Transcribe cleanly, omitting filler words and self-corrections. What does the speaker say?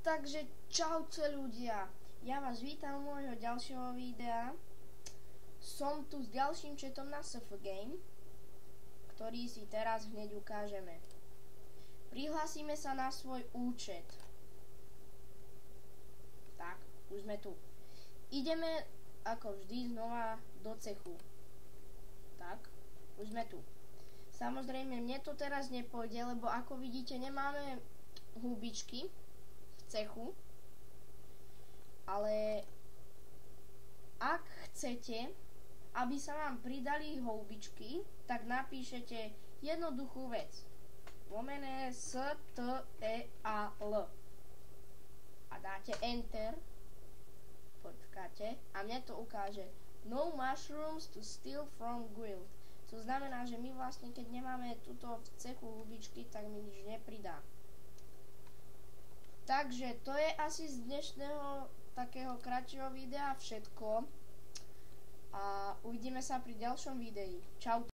Takže čaute ľudia, ja vás vítam u môjho ďalšieho videa. Som tu s ďalším chatom na SFGame, ktorý si teraz hneď ukážeme. Prihlásime sa na svoj účet. Tak, už sme tu. Ideme ako vždy znova do cechu. Tak, už sme tu. Samozrejme, mne to teraz nepôjde, lebo ako vidíte, nemáme húbičky v cechu. Ale ak chcete, aby sa vám pridali houbičky, tak napíšete jednoduchú vec. Lomené STEAL. A dáte Enter. Počkáte. A mne to ukáže. No mushrooms to steal from grilled. To znamená, že my vlastne, keď nemáme túto v cechu húbičky, tak mi nič nepridá. Takže to je asi z dnešného takého kratšieho videa všetko. A uvidíme sa pri ďalšom videi. Čau.